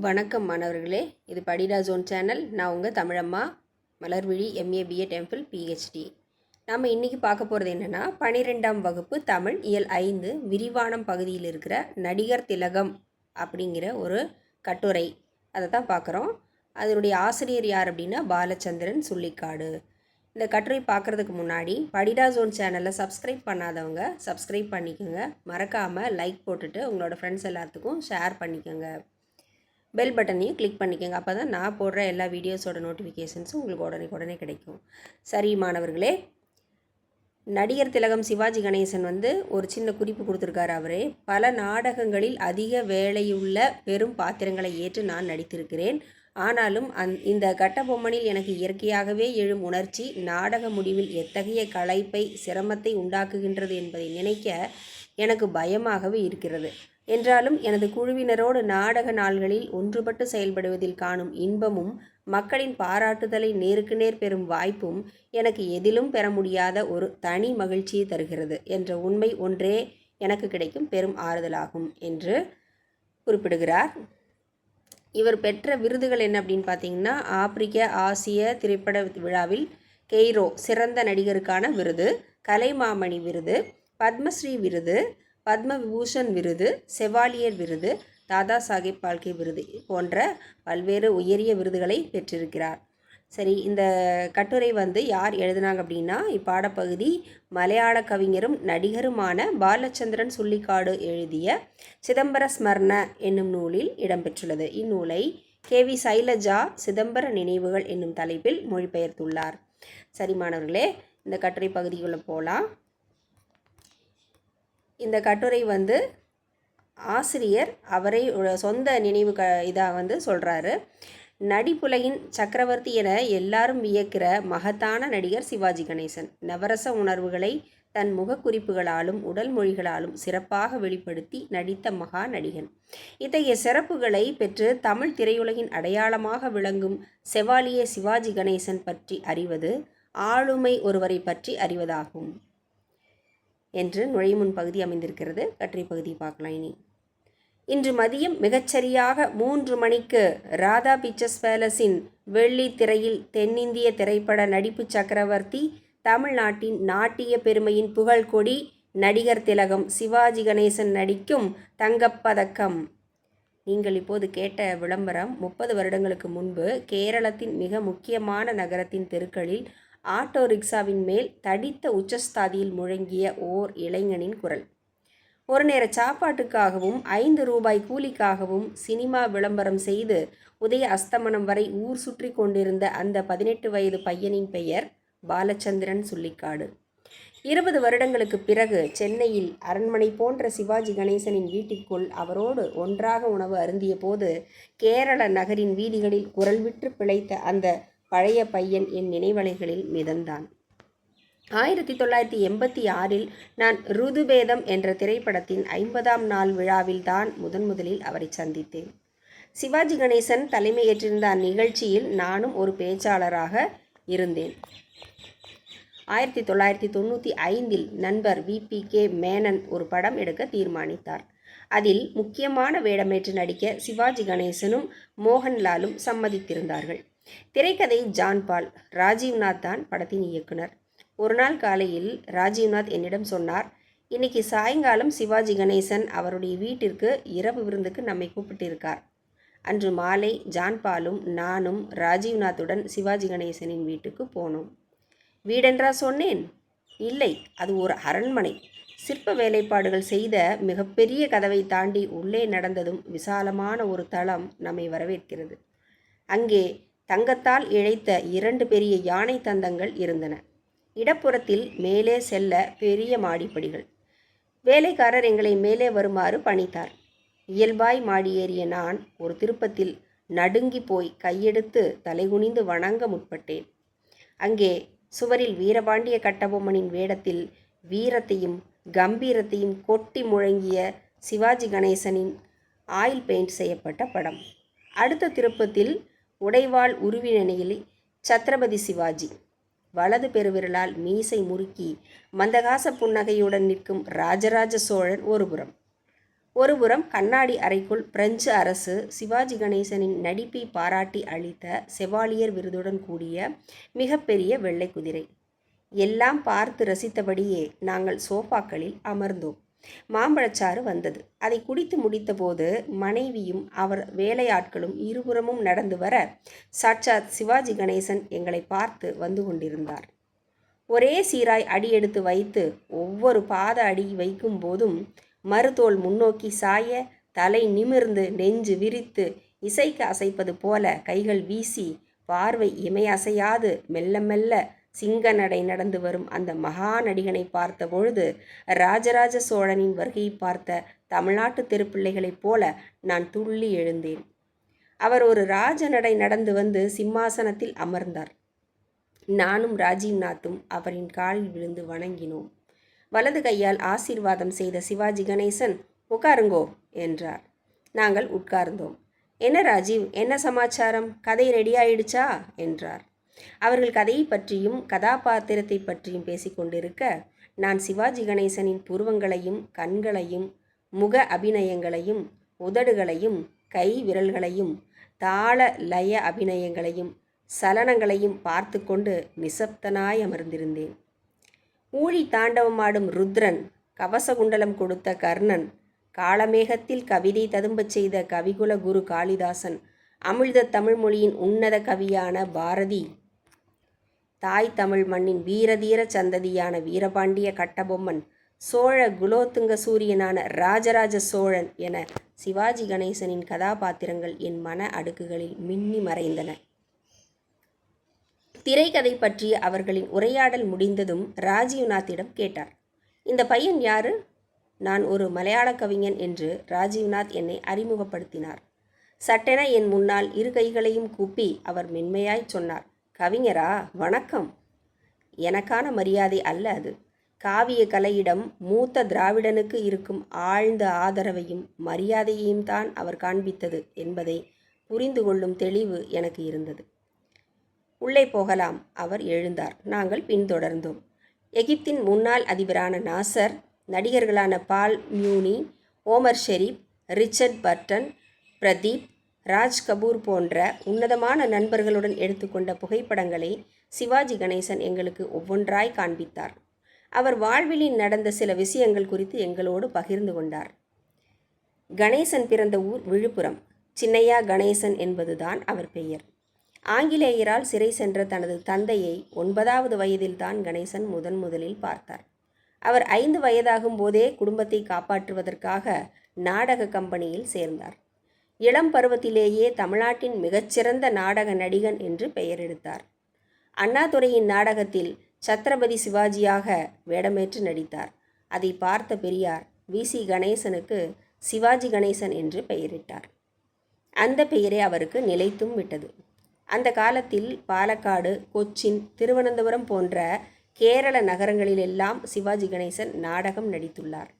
வணக்கம் மாணவர்களே, இது படிடா ஜோன் சேனல். நான் உங்கள் தமிழம்மா, Malarvizhi MA BEd MPhil PhD. நம்ம இன்றைக்கி பார்க்க போகிறது என்னென்னா 12ஆம் வகுப்பு தமிழ் இயல் 5 விரிவானம் பகுதியில் இருக்கிற நடிகர் திலகம் அப்படிங்கிற ஒரு கட்டுரை. அதை தான் பார்க்குறோம். அதனுடைய ஆசிரியர் யார் அப்படின்னா பாலச்சந்திரன் சுள்ளிக்காடு. இந்த கட்டுரை பார்க்குறதுக்கு முன்னாடி படிடா ஜோன் சேனலை சப்ஸ்கிரைப் பண்ணாதவங்க சப்ஸ்கிரைப் பண்ணிக்கோங்க. மறக்காமல் லைக் போட்டுட்டு உங்களோட ஃப்ரெண்ட்ஸ் எல்லாத்துக்கும் ஷேர் பண்ணிக்கோங்க. பெல் பட்டனையும் கிளிக் பண்ணிக்கோங்க. அப்போ தான் நான் போடுற எல்லா வீடியோஸோட நோட்டிஃபிகேஷன்ஸும் உங்களுக்கு உடனே கிடைக்கும். சரி மாணவர்களே, நடிகர் திலகம் சிவாஜி கணேசன் ஒரு சின்ன குறிப்பு கொடுத்துருக்காரு. அவரே பல நாடகங்களில் அதிக வேலையுள்ள பெரும் பாத்திரங்களை ஏற்று நான் நடித்திருக்கிறேன். ஆனாலும் இந்த கட்டபொம்மனில் எனக்கு இயற்கையாகவே எழும் உணர்ச்சி நாடக முடிவில் எத்தகைய களைப்பை சிரமத்தை உண்டாக்குகின்றது என்பதை நினைக்க எனக்கு பயமாகவே இருக்கிறது. என்றாலும் எனது குழுவினரோடு நாடக நாள்களில் ஒன்றுபட்டு செயல்படுவதில் காணும் இன்பமும் மக்களின் பாராட்டுதலை நேருக்கு நேர் பெறும் வாய்ப்பும் எனக்கு எதிலும் பெற முடியாத ஒரு தனி மகிழ்ச்சியை தருகிறது என்ற உண்மை ஒன்றே எனக்கு கிடைக்கும் பெரும் ஆறுதலாகும் என்று குறிப்பிடுகிறார். இவர் பெற்ற விருதுகள் என்ன அப்படின்னு பார்த்தீங்கன்னா, ஆப்பிரிக்க ஆசிய திரைப்பட விழாவில் கெய்ரோ சிறந்த நடிகருக்கான விருது, கலைமாமணி விருது, பத்மஸ்ரீ விருது, பத்ம விபூஷன் விருது, செவாலியர் விருது, தாதா சாஹேப் பால்கே விருது போன்ற பல்வேறு உயரிய விருதுகளை பெற்றிருக்கிறார். சரி, இந்த கட்டுரை யார் எழுதினாங்க அப்படின்னா, இப்பாடப்பகுதி மலையாள கவிஞரும் நடிகருமான பாலச்சந்திரன் சுள்ளிக்காடு எழுதிய சிதம்பர ஸ்மரண என்னும் நூலில் இடம்பெற்றுள்ளது. இந்நூலை KV சைலஜா சிதம்பர நினைவுகள் என்னும் தலைப்பில் மொழிபெயர்த்துள்ளார். சரி மாணவர்களே, இந்த கட்டுரை பகுதிக்குள்ளே போகலாம். இந்த கட்டுரை ஆசிரியர் அவரை சொந்த நினைவு இதாக சொல்கிறாரு. நடிப்புலகின் சக்கரவர்த்தி என எல்லாரும் வியக்கிற மகத்தான நடிகர் சிவாஜி கணேசன் நவரச உணர்வுகளை தன் முகக்குறிப்புகளாலும் உடல் மொழிகளாலும் சிறப்பாக வெளிப்படுத்தி நடித்த மகா நடிகன். இத்தகைய சிறப்புகளை பெற்று தமிழ் திரையுலகின் அடையாளமாக விளங்கும் செவாலியே சிவாஜி கணேசன் பற்றி அறிவது ஆளுமை ஒருவரை பற்றி அறிவதாகும் என்று நுழைமுன் பகுதி அமைந்திருக்கிறது. கட்டுரை பகுதி பார்க்கலாம். இன்று மதியம் மிகச்சரியாக 3 மணிக்கு ராதா பிக்சர்ஸ் பேலஸின் வெள்ளி திரையில் தென்னிந்திய திரைப்பட நடிப்பு சக்கரவர்த்தி, தமிழ்நாட்டின் நாட்டிய பெருமையின் புகழ்கொடி நடிகர் திலகம் சிவாஜி கணேசன் நடிக்கும் தங்கப்பதக்கம். நீங்கள் இப்போது கேட்ட விளம்பரம் 30 வருடங்களுக்கு முன்பு கேரளத்தின் மிக முக்கியமான நகரத்தின் தெருக்களில் ஆட்டோ ரிக்ஷாவின் மேல் தடித்த உச்சஸ்தாதியில் முழங்கிய ஓர் இளைஞனின் குரல். ஒரு நேர சாப்பாட்டுக்காகவும் 5 ரூபாய் கூலிக்காகவும் சினிமா விளம்பரம் செய்து உதய அஸ்தமனம் வரை ஊர் சுற்றி கொண்டிருந்த அந்த 18 வயது பையனின் பெயர் பாலச்சந்திரன் சுள்ளிக்காடு. 20 வருடங்களுக்கு பிறகு சென்னையில் அரண்மனை போன்ற சிவாஜி கணேசனின் வீட்டிற்குள் அவரோடு ஒன்றாக உணவு அருந்திய போது கேரள நகரின் வீதிகளில் குரல் விட்டு பிழைத்த அந்த பழைய பையன் என் நினைவலைகளில் மிதந்தான். 1986 நான் ருதுபேதம் என்ற திரைப்படத்தின் 50ஆம் நாள் விழாவில் தான் முதலில் அவரை சந்தித்தேன். சிவாஜி கணேசன் தலைமையேற்றிருந்த அந்நிகழ்ச்சியில் நானும் ஒரு பேச்சாளராக இருந்தேன். 1995 நண்பர் VPK மேனன் ஒரு படம் எடுக்க தீர்மானித்தார். அதில் முக்கியமான வேடமேற்று நடிக்க சிவாஜி கணேசனும் மோகன்லாலும் சம்மதித்திருந்தார்கள். திரைக்கதை ஜான் பால், ராஜீவ்நாத் தான் படத்தின் இயக்குனர். ஒரு நாள் காலையில் ராஜீவ்நாத் என்னிடம் சொன்னார், இன்னைக்கு சாயங்காலம் சிவாஜி கணேசன் அவருடைய வீட்டிற்கு இரவு விருந்துக்கு நம்மை கூப்பிட்டிருக்கார். அன்று மாலை ஜான் பாலும் நானும் ராஜீவ்நாத்துடன் சிவாஜி கணேசனின் வீட்டுக்கு போனோம். வீடென்றா சொன்னேன்? இல்லை, அது ஒரு அரண்மனை. சிற்ப வேலைப்பாடுகள் செய்த மிகப்பெரிய கதவை தாண்டி உள்ளே நடந்ததும் விசாலமான ஒரு தளம் நம்மை வரவேற்கிறது. அங்கே தங்கத்தால் இழைத்த 2 பெரிய யானை தந்தங்கள் இருந்தன. இடப்புறத்தில் மேலே செல்ல பெரிய மாடிப்படிகள். வேலைக்காரர் எங்களை மேலே வருமாறு பணித்தார். இயல்பாய் மாடி ஏறிய நான் ஒரு திருப்பத்தில் நடுங்கி போய் கையெடுத்து தலைகுனிந்து வணங்க முற்பட்டேன். அங்கே சுவரில் வீரபாண்டிய கட்டபொம்மனின் வேடத்தில் வீரத்தையும் கம்பீரத்தையும் கொட்டி முழங்கிய சிவாஜி கணேசனின் ஆயில் பெயிண்ட் செய்யப்பட்ட படம். அடுத்த திருப்பத்தில் உடைவாள் உருவினையில் சத்ரபதி சிவாஜி வலது பெருவிரலால் மீசை முறுக்கி மந்தகாச புன்னகையுடன் நிற்கும் ராஜராஜ சோழன் ஒருபுறம், ஒருபுறம் கண்ணாடி அறைக்குள் பிரெஞ்சு அரசு சிவாஜி கணேசனின் நடிப்பை பாராட்டி அளித்த செவாலியர் விருதுடன் கூடிய மிகப்பெரிய வெள்ளை குதிரை. எல்லாம் பார்த்து ரசித்தபடியே நாங்கள் சோஃபாக்களில் அமர்ந்தோம். மாம்பழச்சாறு வந்தது. அதை குடித்து முடித்தபோது மனைவியும் அவர் வேலையாட்களும் இருபுறமும் நடந்து வர சாட்சாத் சிவாஜி கணேசன் எங்களை பார்த்து வந்து கொண்டிருந்தார். ஒரே சீராய் அடியெடுத்து வைத்து ஒவ்வொரு பாத அடி வைக்கும் போதும் மறுதோல் முன்னோக்கி சாய, தலை நிமிர்ந்து நெஞ்சு விரித்து இசைக்கு அசைப்பது போல கைகள் வீசி, பார்வை இமையசையாது மெல்ல மெல்ல சிங்க நடை நடந்து வரும் அந்த மகா நடிகனை பார்த்த பொழுது ராஜராஜ சோழனின் வருகையை பார்த்த தமிழ்நாட்டு தெருப்பிள்ளைகளைப் போல நான் துள்ளி எழுந்தேன். அவர் ஒரு ராஜ நடை நடந்து வந்து சிம்மாசனத்தில் அமர்ந்தார். நானும் ராஜீவ்நாத்தும் அவரின் காலில் விழுந்து வணங்கினோம். வலது கையால் ஆசீர்வாதம் செய்த சிவாஜி கணேசன், உட்காருங்கோ என்றார். நாங்கள் உட்கார்ந்தோம். என்ன ராஜீவ், என்ன சமாச்சாரம், கதை ரெடியாயிடுச்சா என்றார். அவர்கள் கதையை பற்றியும் கதாபாத்திரத்தை பற்றியும் பேசிக்கொண்டிருக்க நான் சிவாஜி கணேசனின் புருவங்களையும் கண்களையும் முக அபிநயங்களையும் உதடுகளையும் கை விரல்களையும் தாள லய அபிநயங்களையும் சலனங்களையும் பார்த்து கொண்டு நிசப்தனாய் அமர்ந்திருந்தேன். ஊழி தாண்டவமாடும் ருத்ரன், கவசகுண்டலம் கொடுத்த கர்ணன், காளமேகத்தில் கவிதை ததும்பச் செய்த கவிகுல குரு காளிதாசன், அமிழ்த தமிழ் மொழியின் உன்னத கவியான பாரதி, தாய் தமிழ் மண்ணின் வீரதீர சந்ததியான வீரபாண்டிய கட்டபொம்மன், சோழ குலோத்துங்க சூரியனான ராஜராஜ சோழன் என சிவாஜி கணேசனின் கதாபாத்திரங்கள் என் மன அடுக்குகளில் மின்னி மறைந்தன. திரைக்கதை பற்றிய அவர்களின் உரையாடல் முடிந்ததும் ராஜீவ்நாத்திடம் கேட்டார், இந்த பையன் யாரு? நான் ஒரு மலையாள கவிஞன் என்று ராஜீவ்நாத் என்னை அறிமுகப்படுத்தினார். சட்டென என் முன்னால் இரு கைகளையும் கூப்பி அவர் மென்மையாய் சொன்னார், கவிஞரா, வணக்கம். எனக்கான மரியாதை அல்ல அது. காவிய கலையிடம் மூத்த திராவிடனுக்கு இருக்கும் ஆழ்ந்த ஆதரவையும் மரியாதையையும் தான் அவர் காண்பித்தது என்பதை புரிந்து கொள்ளும் தெளிவு எனக்கு இருந்தது. உள்ளே போகலாம். அவர் எழுந்தார். நாங்கள் பின்தொடர்ந்தோம். எகிப்தின் முன்னாள் அதிபரான நாசர், நடிகர்களான பால் மியூனி, ஓமர் ஷெரீப், ரிச்சர்ட் பர்டன், பிரதீப், ராஜ் கபூர் போன்ற உன்னதமான நண்பர்களுடன் எடுத்துக்கொண்ட புகைப்படங்களை சிவாஜி கணேசன் எங்களுக்கு ஒவ்வொன்றாய் காண்பித்தார். அவர் வாழ்விலில் நடந்த சில விஷயங்கள் குறித்து எங்களோடு பகிர்ந்து கொண்டார். கணேசன் பிறந்த ஊர் விழுப்புரம். சின்னையா கணேசன் என்பதுதான் அவர் பெயர். ஆங்கிலேயரால் சிறை சென்ற தனது தந்தையை 9வது வயதில்தான் கணேசன் முதலில் பார்த்தார். அவர் 5 வயதாகும் போதே குடும்பத்தை காப்பாற்றுவதற்காக நாடக கம்பெனியில் சேர்ந்தார். இளம் பருவத்திலேயே தமிழ்நாட்டின் மிகச்சிறந்த நாடக நடிகன் என்று பெயர் எடுத்தார். அண்ணாதுரையின் நாடகத்தில் சத்ரபதி சிவாஜியாக வேடமேற்று நடித்தார். அதை பார்த்த பெரியார் வி.சி. கணேசனுக்கு சிவாஜி கணேசன் என்று பெயரிட்டார். அந்த பெயரே அவருக்கு நிலைத்தும் விட்டது. அந்த காலத்தில் பாலக்காடு, கொச்சின், திருவனந்தபுரம் போன்ற கேரள நகரங்களிலெல்லாம் சிவாஜி கணேசன் நாடகம் நடித்துள்ளார்.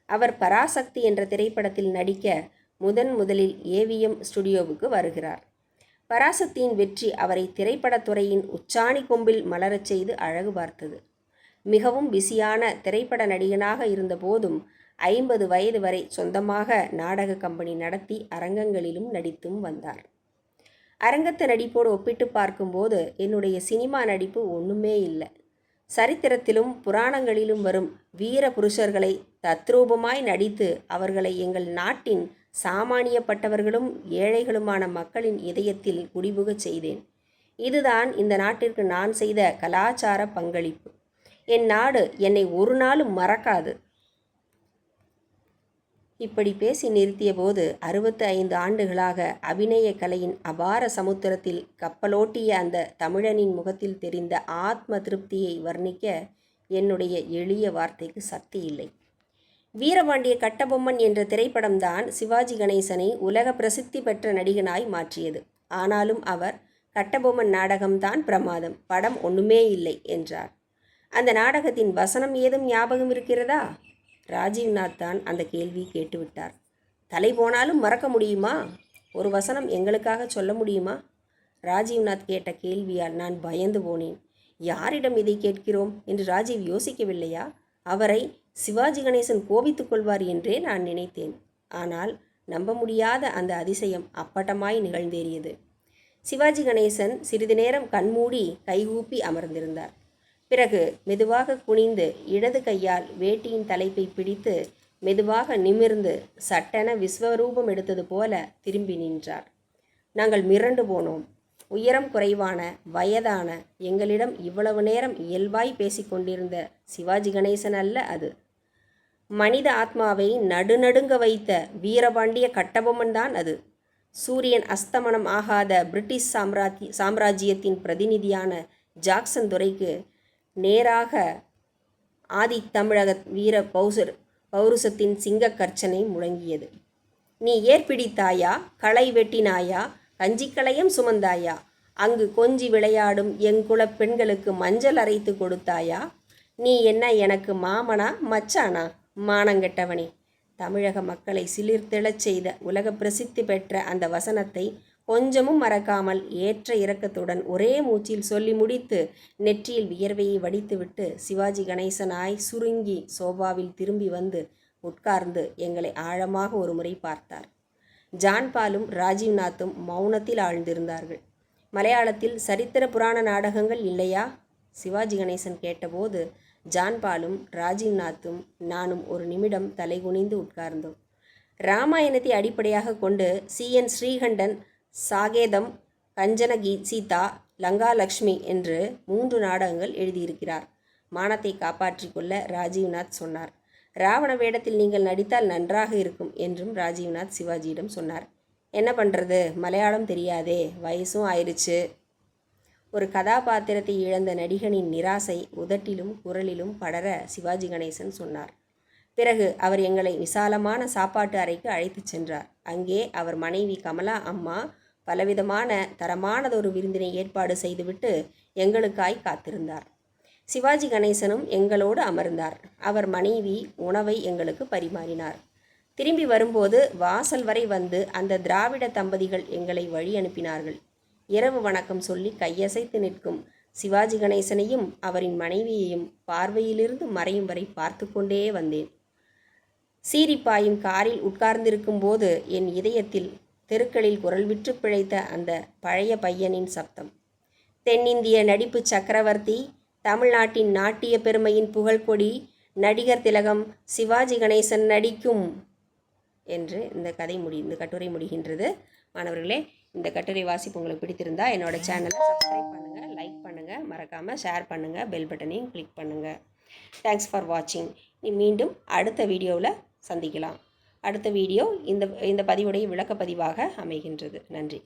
அவர் பராசக்தி என்ற திரைப்படத்தில் நடிக்க முதலில் ஏவிஎம் ஸ்டுடியோவுக்கு வருகிறார். பராசக்தியின் வெற்றி அவரை திரைப்படத்துறையின் உச்சாணி கொம்பில் மலரச் செய்து அழகு பார்த்தது. மிகவும் பிஸியான திரைப்பட நடிகனாக இருந்த போதும் 50 வயது வரை சொந்தமாக நாடக கம்பெனி நடத்தி அரங்கங்களிலும் நடித்தும் வந்தார். அரங்கத்து நடிப்போடு ஒப்பிட்டு பார்க்கும்போது என்னுடைய சினிமா நடிப்பு ஒன்றுமே இல்லை. சரித்திரத்திலும் புராணங்களிலும் வரும் வீர புருஷர்களை தத்ரூபமாய் நடித்து அவர்களை எங்கள் நாட்டின் சாமானியப்பட்டவர்களும் ஏழைகளுமான மக்களின் இதயத்தில் குடிபுகச் செய்தேன். இதுதான் இந்த நாட்டிற்கு நான் செய்த கலாச்சார பங்களிப்பு. என் நாடு என்னை ஒரு நாளும் மறக்காது. இப்படி பேசி நிறுத்திய போது 65 ஆண்டுகளாக அபிநய கலையின் அபார சமுத்திரத்தில் கப்பலோட்டிய அந்த தமிழனின் முகத்தில் தெரிந்த ஆத்ம திருப்தியை வர்ணிக்க என்னுடைய எளிய வார்த்தைக்கு சக்தி இல்லை. வீரபாண்டிய கட்டபொம்மன் என்ற திரைப்படம்தான் சிவாஜி கணேசனை உலக பிரசித்தி பெற்ற நடிகனாய் மாற்றியது. ஆனாலும் அவர் கட்டபொம்மன் நாடகம்தான் பிரமாதம், படம் ஒன்றுமே இல்லை என்றார். அந்த நாடகத்தின் வசனம் ஏதும் ஞாபகம் இருக்கிறதா? ராஜீவ்நாத் தான் அந்த கேள்வி கேட்டுவிட்டார். தலை போனாலும் மறக்க முடியுமா? ஒரு வசனம் எங்களுக்காக சொல்ல முடியுமா? ராஜீவ்நாத் கேட்ட கேள்வியால் நான் பயந்து போனேன். யாரிடம் இதை கேட்கிறோம் என்று ராஜீவ் யோசிக்கவில்லையா? அவரை சிவாஜி கணேசன் கோபித்துக் கொள்வார் என்றே நான் நினைத்தேன். ஆனால் நம்ப முடியாத அந்த அதிசயம் அப்பட்டமாய் நிகழ்ந்தேறியது. சிவாஜி கணேசன் சிறிது நேரம் கண்மூடி கைகூப்பி அமர்ந்திருந்தார். பிறகு மெதுவாக குனிந்து இடது கையால் வேட்டியின் தலைப்பை பிடித்து மெதுவாக நிமிர்ந்து சட்டென விஸ்வரூபம் எடுத்தது போல திரும்பி நின்றார். நாங்கள் மிரண்டு போனோம். உயரம் குறைவான வயதான எங்களிடம் இவ்வளவு நேரம் இயல்பாய் பேசிக்கொண்டிருந்த சிவாஜி கணேசன் அல்ல அது. மனித ஆத்மாவை நடுநடுங்க வைத்த வீரபாண்டிய கட்டபொம்மன் தான் அது. சூரியன் அஸ்தமனம் ஆகாத பிரிட்டிஷ் சாம்ராஜ்யத்தின் பிரதிநிதியான ஜாக்சன் துரைக்கு நேராக ஆதித்தமிழக வீர பௌருஷத்தின் சிங்க கர்ச்சனை முழங்கியது. நீ ஏற்பிடித்தாயா, களை வெட்டினாயா, கஞ்சிக்களையும் சுமந்தாயா, அங்கு கொஞ்சி விளையாடும் எங்குலப் பெண்களுக்கு மஞ்சள் அரைத்து கொடுத்தாயா, நீ என்ன எனக்கு மாமனா மச்சானா, மானங்கெட்டவனே. தமிழக மக்களை சிலிர்த்தெழச் செய்த உலக பிரசித்தி பெற்ற அந்த வசனத்தை கொஞ்சமும் மறக்காமல் ஏற்ற இரக்கத்துடன் ஒரே மூச்சில் சொல்லி முடித்து நெற்றியில் வியர்வையை வடித்துவிட்டு சிவாஜி கணேசனாய் சுருங்கி சோபாவில் திரும்பி வந்து உட்கார்ந்து எங்களை ஆழமாக ஒரு முறை பார்த்தார். ஜான்பாலும் ராஜீவ்நாத்தும் மௌனத்தில் ஆழ்ந்திருந்தார்கள். மலையாளத்தில் சரித்திர புராண நாடகங்கள் இல்லையா? சிவாஜி கணேசன் கேட்டபோது ஜான்பாலும் ராஜீவ்நாத்தும் நானும் ஒரு நிமிடம் தலைகுனிந்து உட்கார்ந்தோம். ராமாயணத்தை அடிப்படையாக கொண்டு CN ஸ்ரீகண்டன் சாகேதம், கஞ்சன சீதா, லங்கா லக்ஷ்மி என்று 3 நாடகங்கள் எழுதியிருக்கிறார். மானத்தை காப்பாற்றி கொள்ள ராஜீவ்நாத் சொன்னார். ராவண வேடத்தில் நீங்கள் நடித்தால் நன்றாக இருக்கும் என்றும் ராஜீவ்நாத் சிவாஜியிடம் சொன்னார். என்ன பண்ணுறது, மலையாளம் தெரியாதே, வயசும் ஆயிடுச்சு. ஒரு கதாபாத்திரத்தை இழந்த நடிகனின் நிராசை உதட்டிலும் குரலிலும் படர சிவாஜி கணேசன் சொன்னார். பிறகு அவர் எங்களை விசாலமான சாப்பாட்டு அறைக்கு அழைத்துச் சென்றார். அங்கே அவர் மனைவி கமலா அம்மா பலவிதமான தரமானதொரு விருந்தினை ஏற்பாடு செய்துவிட்டு எங்களுக்காய் காத்திருந்தார். சிவாஜி கணேசனும் எங்களோடு அமர்ந்தார். அவர் மனைவி உணவை எங்களுக்கு பரிமாறினார். திரும்பி வரும்போது வாசல் வரை வந்து அந்த திராவிட தம்பதிகள் எங்களை வழி அனுப்பினார்கள். இரவு வணக்கம் சொல்லி கையசைத்து நிற்கும் சிவாஜி கணேசனையும் அவரின் மனைவியையும் பார்வையிலிருந்து மறையும் வரை பார்த்து கொண்டே வந்தேன். சீரிப்பாயும் காரில் உட்கார்ந்திருக்கும் போது என் இதயத்தில் தெருக்களில் குரல் விற்று பிழைத்த அந்த பழைய பையனின் சப்தம். தென்னிந்திய நடிப்பு சக்கரவர்த்தி, தமிழ்நாட்டின் நாட்டிய பெருமையின் புகழ்கொடி, நடிகர் திலகம் சிவாஜி கணேசன் நடிக்கும் என்று இந்த கட்டுரை முடிகின்றது. மாணவர்களே, இந்த கட்டுரை வாசிப்பு உங்களுக்கு பிடித்திருந்தால் என்னோடய சேனலை சப்ஸ்கிரைப் பண்ணுங்கள், லைக் பண்ணுங்கள், மறக்காமல் ஷேர் பண்ணுங்கள், பெல் பட்டனையும் கிளிக் பண்ணுங்கள். தேங்க்ஸ் ஃபார் வாட்சிங். மீண்டும் அடுத்த வீடியோவில் சந்திக்கலாம். அடுத்த வீடியோ இந்த பதிவுடைய விளக்கப்பதிவாக அமைகின்றது. நன்றி.